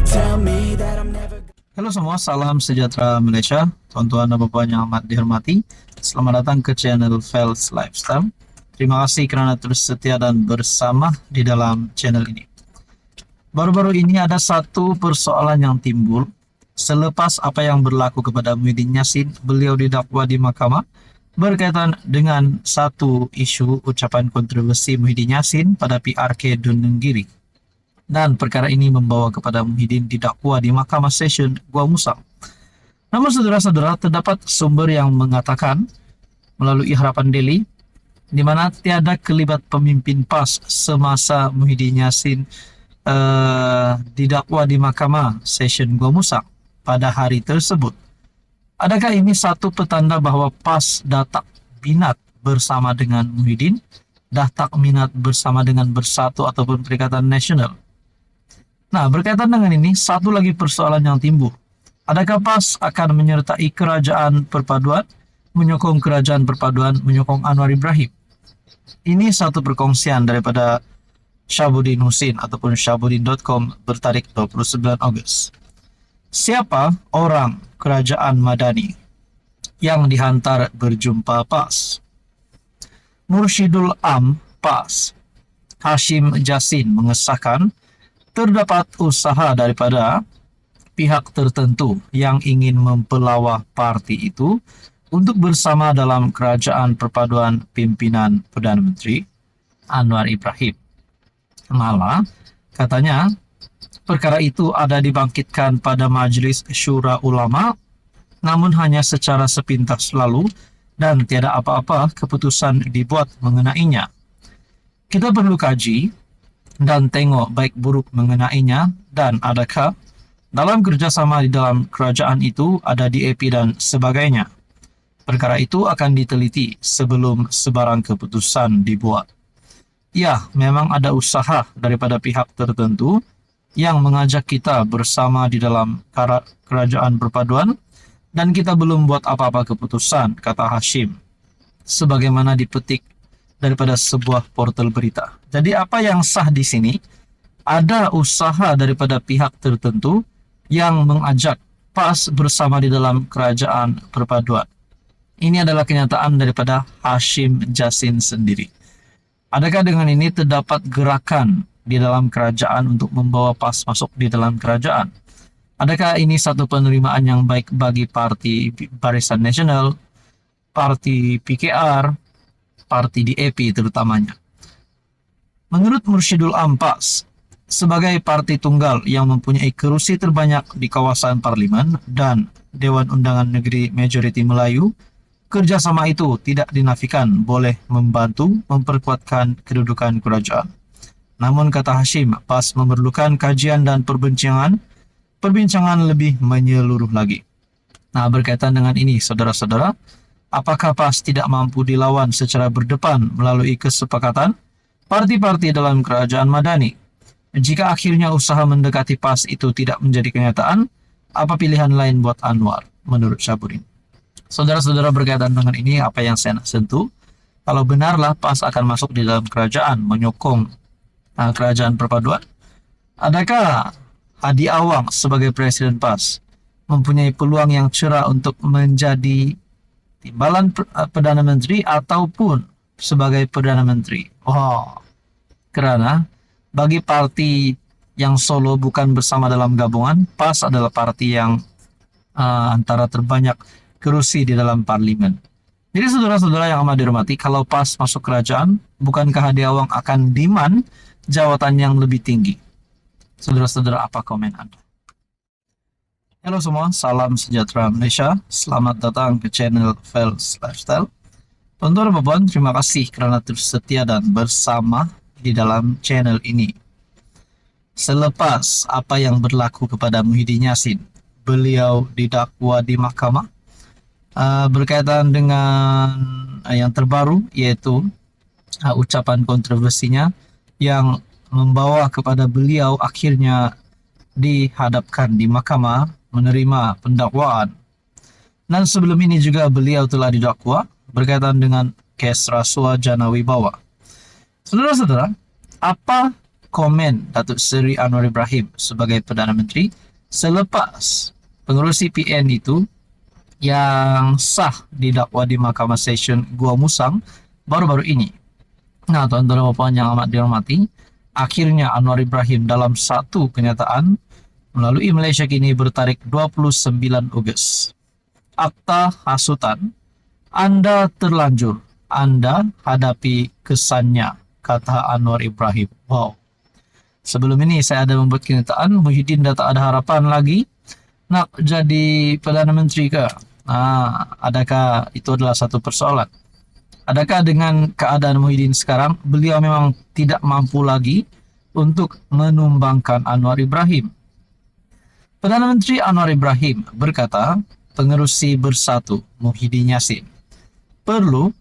They tell me that I'm never. Halo semua, salam sejahtera Malaysia. Tuan-tuan dan puan yang amat dihormati, selamat datang ke channel Fels Lifestyle. Terima kasih kerana terus setia dan bersama di dalam channel ini. Baru-baru ini ada satu persoalan yang timbul selepas apa yang berlaku kepada Muhyiddin Yassin. Beliau didakwa di mahkamah berkaitan dengan satu isu ucapan kontroversi Muhyiddin Yassin pada PRK Dun Nenggiri. Dan perkara ini membawa kepada Muhyiddin didakwa di Mahkamah Session Gua Musang. Namun saudara-saudara, terdapat sumber yang mengatakan melalui Harapan Daily di mana tiada kelibat pemimpin PAS semasa Muhyiddin Yassin didakwa di Mahkamah Session Gua Musang pada hari tersebut. Adakah ini satu petanda bahawa PAS dah tak minat bersama dengan Muhyiddin, dah tak minat bersama dengan Bersatu ataupun Perikatan Nasional? Nah, berkaitan dengan ini, satu lagi persoalan yang timbul. Adakah PAS akan menyertai Kerajaan Perpaduan, menyokong Kerajaan Perpaduan, menyokong Anwar Ibrahim? Ini satu perkongsian daripada Syabuddin Husin ataupun Syabuddin.com bertarikh 29 Ogos. Siapa orang Kerajaan Madani yang dihantar berjumpa PAS? Mursyidul Am PAS Hashim Jassin mengesahkan terdapat usaha daripada pihak tertentu yang ingin mempelawah parti itu untuk bersama dalam Kerajaan Perpaduan pimpinan Perdana Menteri Anwar Ibrahim. Malah, katanya, perkara itu ada dibangkitkan pada Majlis Syura Ulama, namun hanya secara sepintas lalu dan tiada apa-apa keputusan dibuat mengenainya. Kita perlu kaji dan tengok baik buruk mengenainya dan adakah dalam kerjasama di dalam kerajaan itu ada DAP dan sebagainya. Perkara itu akan diteliti sebelum sebarang keputusan dibuat. Ya, memang ada usaha daripada pihak tertentu yang mengajak kita bersama di dalam Kerajaan Perpaduan dan kita belum buat apa-apa keputusan, kata Hashim, sebagaimana dipetik daripada sebuah portal berita. Jadi apa yang sah di sini, ada usaha daripada pihak tertentu yang mengajak PAS bersama di dalam Kerajaan Perpaduan. Ini adalah kenyataan daripada Hashim Jassin sendiri. Adakah dengan ini terdapat gerakan di dalam kerajaan untuk membawa PAS masuk di dalam kerajaan? Adakah ini satu penerimaan yang baik bagi Parti Barisan Nasional, Parti PKR, Parti DAP terutamanya? Menurut Mursyidul Am PAS, sebagai parti tunggal yang mempunyai kerusi terbanyak di kawasan Parlimen dan Dewan Undangan Negeri Majoriti Melayu, kerjasama itu tidak dinafikan boleh membantu memperkuatkan kedudukan kerajaan. Namun kata Hashim, PAS memerlukan kajian dan perbincangan lebih menyeluruh lagi. Nah, berkaitan dengan ini, saudara-saudara, apakah PAS tidak mampu dilawan secara berdepan melalui kesepakatan parti-parti dalam Kerajaan Madani? Jika akhirnya usaha mendekati PAS itu tidak menjadi kenyataan, apa pilihan lain buat Anwar? Menurut Syabuddin. Saudara-saudara, berkaitan dengan ini, apa yang saya nak sentuh, kalau benarlah PAS akan masuk di dalam kerajaan, menyokong Kerajaan Perpaduan, adakah Hadi Awang sebagai Presiden PAS mempunyai peluang yang cerah untuk menjadi timbalan Perdana Menteri ataupun sebagai Perdana Menteri? Kerana bagi parti yang solo bukan bersama dalam gabungan, PAS adalah parti yang antara terbanyak kerusi di dalam parlimen. Jadi saudara-saudara yang amat dihormati, kalau PAS masuk kerajaan, bukankah Hadi Awang akan demand jawatan yang lebih tinggi? Saudara-saudara, apa komen Anda? Halo semua, salam sejahtera Malaysia. Selamat datang ke channel Fels Lifestyle. Tuan-tuan dan puan, terima kasih kerana terus setia dan bersama di dalam channel ini. Selepas apa yang berlaku kepada Muhyiddin Yassin, beliau didakwa di mahkamah berkaitan dengan yang terbaru, iaitu ucapan kontroversinya yang membawa kepada beliau akhirnya dihadapkan di mahkamah menerima pendakwaan. Dan sebelum ini juga beliau telah didakwa berkaitan dengan kes rasuah jana wibawa. Saudara-saudara, apa komen Datuk Seri Anwar Ibrahim sebagai Perdana Menteri selepas pengerusi PN itu yang sah didakwa di Mahkamah Session Gua Musang baru-baru ini. Nah, tuan-tuan dan puan yang amat dihormati, akhirnya Anwar Ibrahim dalam satu kenyataan melalui Malaysia Kini bertarik 29 Ogos. Akta hasutan, Anda terlanjur, Anda hadapi kesannya, kata Anwar Ibrahim. Wow. Sebelum ini saya ada membuat kenyataan, Muhyiddin dah tak ada harapan lagi nak jadi Perdana Menteri ke? Adakah itu adalah satu persoalan? Adakah dengan keadaan Muhyiddin sekarang, beliau memang tidak mampu lagi untuk menumbangkan Anwar Ibrahim? Perdana Menteri Anwar Ibrahim berkata, pengerusi bersatu Muhyiddin Yassin perlu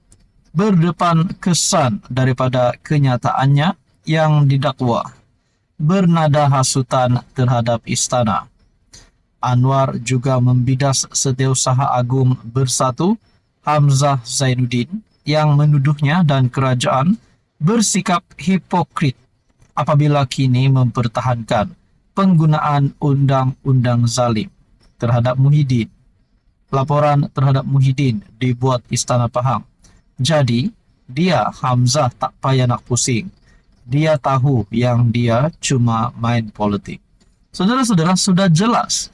berdepan kesan daripada kenyataannya yang didakwa bernada hasutan terhadap istana. Anwar juga membidas Setiausaha Agung Bersatu Hamzah Zainuddin yang menuduhnya dan kerajaan bersikap hipokrit apabila kini mempertahankan penggunaan undang-undang zalim terhadap Muhyiddin. Laporan terhadap Muhyiddin dibuat Istana Pahang. Jadi, dia Hamzah tak payah nak pusing. Dia tahu yang dia cuma main politik. Saudara-saudara, sudah jelas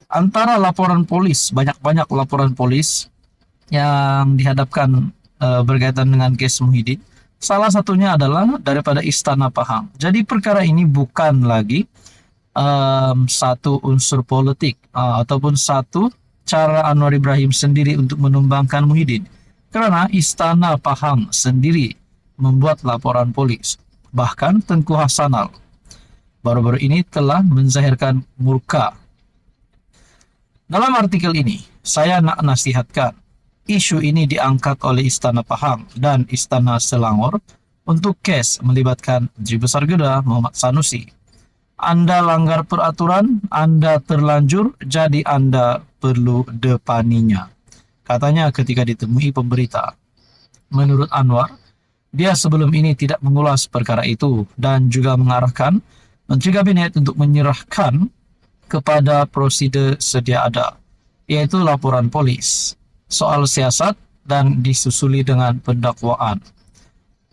antara laporan polis, banyak-banyak laporan polis yang dihadapkan berkaitan dengan kes Muhyiddin. Salah satunya adalah daripada Istana Pahang. Jadi perkara ini bukan lagi satu unsur politik ataupun satu cara Anwar Ibrahim sendiri untuk menumbangkan Muhyiddin. Kerana Istana Pahang sendiri membuat laporan polis. Bahkan Tengku Hasanal baru-baru ini telah menzahirkan murka. Dalam artikel ini, saya nak nasihatkan, isu ini diangkat oleh Istana Pahang dan Istana Selangor untuk kes melibatkan Menteri Besar Kedah Muhammad Sanusi. Anda langgar peraturan, Anda terlanjur, jadi Anda perlu depaninya. Katanya ketika ditemui pemberita. Menurut Anwar, dia sebelum ini tidak mengulas perkara itu dan juga mengarahkan Menteri Kabinet untuk menyerahkan kepada prosedur sedia ada, yaitu laporan polis soal siasat dan disusuli dengan pendakwaan.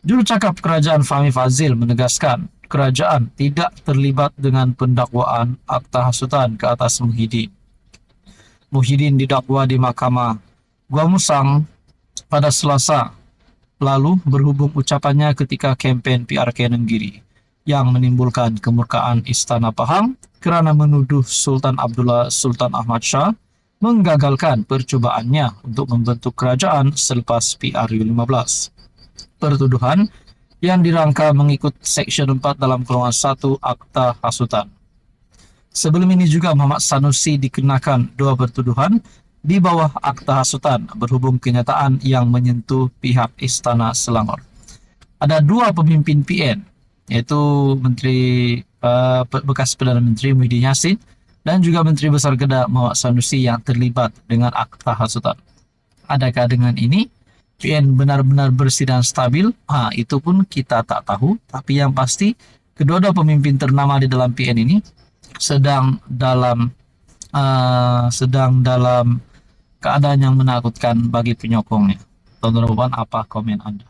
Jurucakap Kerajaan Fahmi Fadzil menegaskan kerajaan tidak terlibat dengan pendakwaan akta hasutan ke atas Muhyiddin. Muhyiddin didakwa di Mahkamah Gua Musang pada Selasa lalu berhubung ucapannya ketika kempen PRK Nenggiri yang menimbulkan kemurkaan Istana Pahang kerana menuduh Sultan Abdullah Sultan Ahmad Shah menggagalkan percubaannya untuk membentuk kerajaan selepas PRU15. Pertuduhan yang dirangka mengikut Seksyen 4 dalam Golongan 1 Akta Hasutan. Sebelum ini juga Muhammad Sanusi dikenakan 2 pertuduhan di bawah Akta Hasutan berhubung kenyataan yang menyentuh pihak Istana Selangor. Ada 2 pemimpin PN, yaitu bekas Perdana Menteri Muhyiddin Yassin dan juga Menteri Besar Kedah Muhammad Sanusi yang terlibat dengan Akta Hasutan. Adakah dengan ini PN benar-benar bersih dan stabil? Itu pun kita tak tahu, tapi yang pasti kedua-dua pemimpin ternama di dalam PN ini sedang dalam keadaan yang menakutkan bagi penyokongnya. Tuan-tuan dan puan, apa komen Anda?